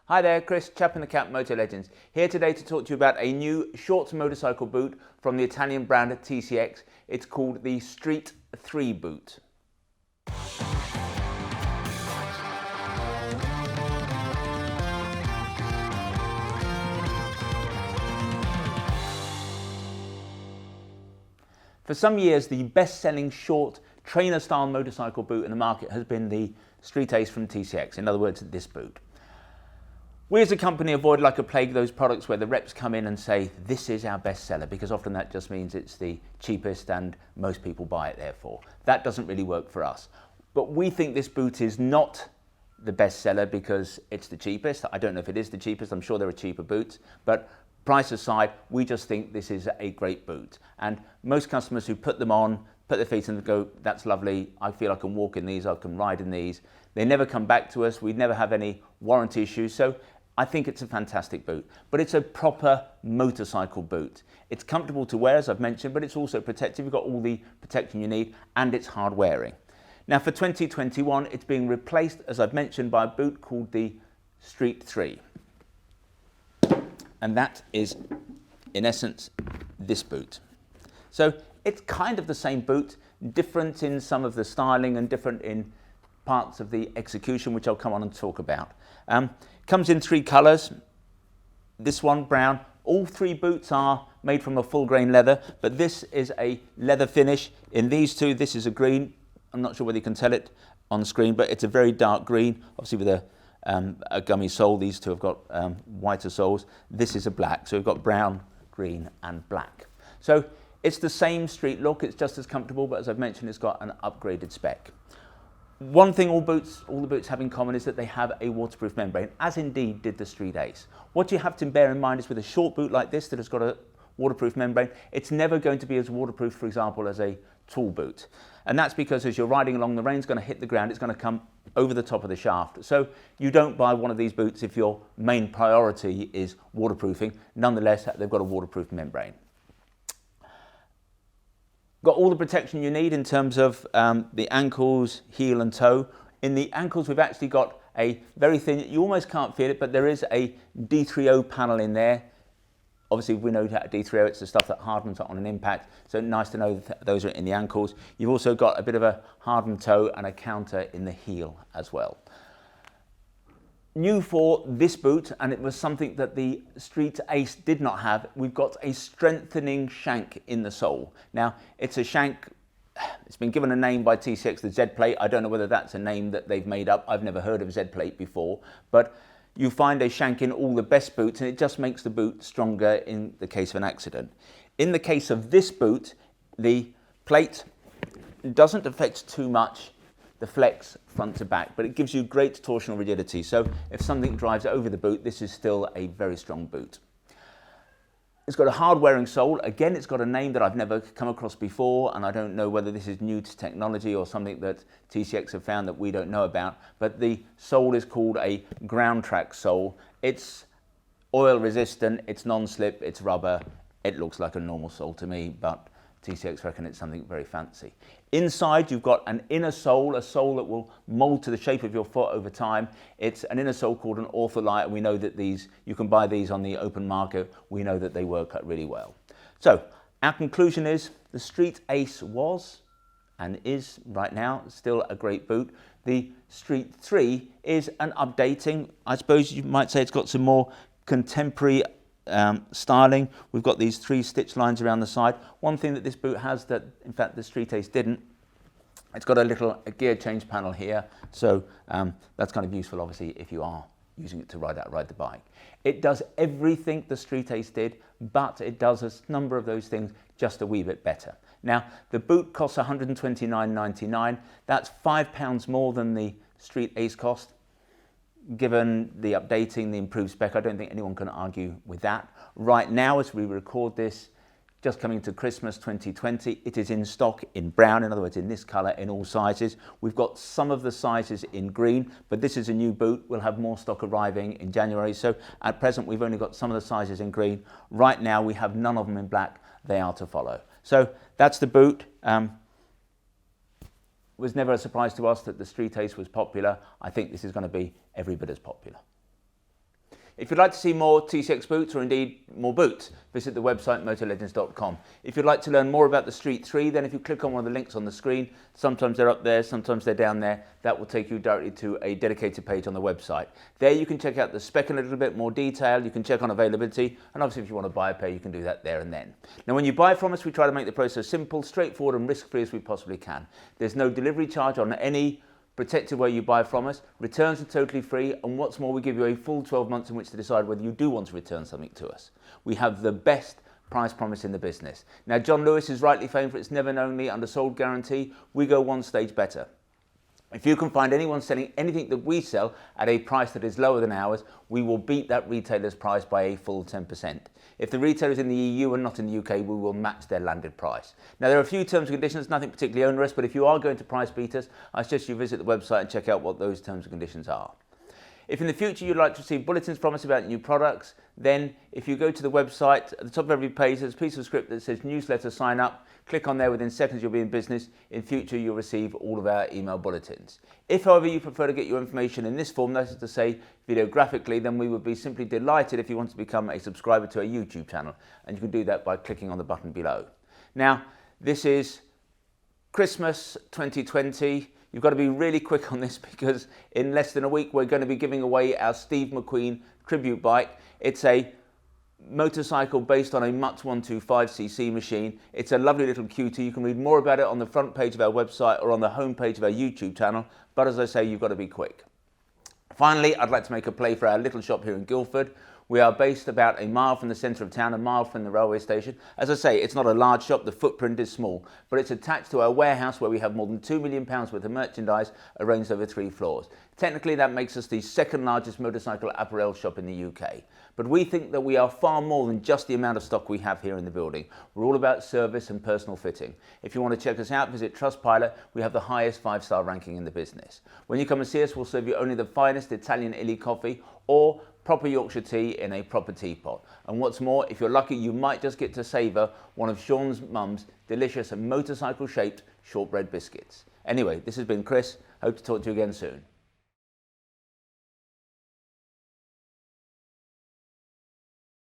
Hi there, Chris, Chap in the Cap, Motolegends, here today to talk to you about a new short motorcycle boot from the Italian brand TCX. It's called the Street 3 boot. For some years, the best-selling short trainer-style motorcycle boot in the market has been the Street Ace from TCX, in other words, this boot. We as a company avoid like a plague those products where the reps come in and say, this is our best seller, because often that just means it's the cheapest and most people buy it therefore. That doesn't really work for us. But we think this boot is not the best seller because it's the cheapest. I don't know if it is the cheapest, I'm sure there are cheaper boots, but price aside, we just think this is a great boot. And most customers who put them on, put their feet in and go, that's lovely, I feel I can walk in these, I can ride in these. They never come back to us, we never have any warranty issues. So I think it's a fantastic boot, but it's a proper motorcycle boot. It's comfortable to wear, as I've mentioned, but it's also protective. You've got all the protection you need, and it's hard wearing. Now for 2021, it's being replaced, as I've mentioned, by a boot called the Street 3. And that is, in essence, this boot. So it's kind of the same boot, different in some of the styling and different in parts of the execution, which I'll come on and talk about. Comes in three colours. This one, brown. All three boots are made from a full grain leather, but this is a leather finish. In these two, this is a green. I'm not sure whether you can tell it on the screen, but it's a very dark green, obviously with a gummy sole. These two have got whiter soles. This is a black, so we've got brown, green and black. So it's the same street look, it's just as comfortable, but as I've mentioned, it's got an upgraded spec. One thing all the boots have in common is that they have a waterproof membrane, as indeed did the Street Ace. What you have to bear in mind is with a short boot like this that has got a waterproof membrane, it's never going to be as waterproof, for example, as a tall boot. And that's because as you're riding along, the rain's going to hit the ground, it's going to come over the top of the shaft. So you don't buy one of these boots if your main priority is waterproofing. Nonetheless, they've got a waterproof membrane. Got all the protection you need in terms of the ankles, heel and toe. In the ankles, we've actually got a very thin, you almost can't feel it, but there is a D3O panel in there. Obviously, we know that D3O, it's the stuff that hardens on an impact, so nice to know that those are in the ankles. You've also got a bit of a hardened toe and a counter in the heel as well. New for this boot, and it was something that the Street Ace did not have, we've got a strengthening shank in the sole. Now, it's a shank, it's been given a name by TCX, the Z-plate. I don't know whether that's a name that they've made up. I've never heard of Z-plate before, but you find a shank in all the best boots, and it just makes the boot stronger in the case of an accident. In the case of this boot, the plate doesn't affect too much the flex front to back, but it gives you great torsional rigidity. So if something drives over the boot, this is still a very strong boot. It's got a hard wearing sole. Again, it's got a name that I've never come across before, and I don't know whether this is new to technology or something that TCX have found that we don't know about, but the sole is called a ground track sole. It's oil resistant, it's non-slip, it's rubber. It looks like a normal sole to me, but TCX reckon it's something very fancy. Inside, you've got an inner sole, a sole that will mold to the shape of your foot over time. It's an inner sole called an Ortholite, and we know that these, you can buy these on the open market. We know that they work really well. So, our conclusion is the Street Ace was, and is right now, still a great boot. The Street 3 is an updating. I suppose you might say it's got some more contemporary styling. We've got these three stitch lines around the side. One thing that this boot has that, in fact, the Street Ace didn't, it's got a gear change panel here. So that's kind of useful, obviously, if you are using it to ride the bike. It does everything the Street Ace did, but it does a number of those things just a wee bit better. Now, the boot costs £129.99. That's £5 more than the Street Ace cost. Given the updating, the improved spec, I don't think anyone can argue with that. Right now, as we record this, just coming to Christmas 2020, it is in stock in brown, in other words, in this colour, in all sizes. We've got some of the sizes in green, but this is a new boot. We'll have more stock arriving in January. So at present, we've only got some of the sizes in green. Right now, we have none of them in black. They are to follow. So that's the boot. It was never a surprise to us that the Street Ace was popular. I think this is going to be every bit as popular. If you'd like to see more TCX boots or indeed more boots, visit the website motolegends.com. If you'd like to learn more about the Street 3, then if you click on one of the links on the screen, sometimes they're up there, sometimes they're down there, that will take you directly to a dedicated page on the website. There you can check out the spec in a little bit more detail, you can check on availability, and obviously if you want to buy a pair, you can do that there and then. Now when you buy from us, we try to make the process simple, straightforward and risk-free as we possibly can. There's no delivery charge on any protected where you buy from us. Returns are totally free, and what's more, we give you a full 12 months in which to decide whether you do want to return something to us. We have the best price promise in the business. Now John Lewis is rightly famed for its never known me undersold guarantee. We go one stage better. If you can find anyone selling anything that we sell at a price that is lower than ours, we will beat that retailer's price by a full 10%. If the retailer is in the EU and not in the UK, we will match their landed price. Now there are a few terms and conditions, nothing particularly onerous, but if you are going to price beat us, I suggest you visit the website and check out what those terms and conditions are. If in the future you'd like to receive bulletins from us about new products, then if you go to the website, at the top of every page there's a piece of script that says newsletter sign up. Click on there, within seconds you'll be in business. In future you'll receive all of our email bulletins. If however you prefer to get your information in this form, that is to say videographically, then we would be simply delighted if you want to become a subscriber to our YouTube channel, and you can do that by clicking on the button below. Now this is Christmas 2020. You've got to be really quick on this because in less than a week we're going to be giving away our Steve McQueen tribute bike. It's a motorcycle based on a Mutz 125cc machine. It's a lovely little cutie. You can read more about it on the front page of our website or on the home page of our YouTube channel, but as I say, you've got to be quick. Finally, I'd like to make a play for our little shop here in Guildford. We are based about a mile from the centre of town, a mile from the railway station. As I say, it's not a large shop, the footprint is small, but it's attached to our warehouse where we have more than £2 million worth of merchandise arranged over 3 floors. Technically, that makes us the second largest motorcycle apparel shop in the UK. But we think that we are far more than just the amount of stock we have here in the building. We're all about service and personal fitting. If you want to check us out, visit Trustpilot. We have the highest 5-star ranking in the business. When you come and see us, we'll serve you only the finest Italian illy coffee or proper Yorkshire tea in a proper teapot. And what's more, if you're lucky, you might just get to savour one of Sean's mum's delicious motorcycle-shaped shortbread biscuits. Anyway, this has been Chris. Hope to talk to you again soon.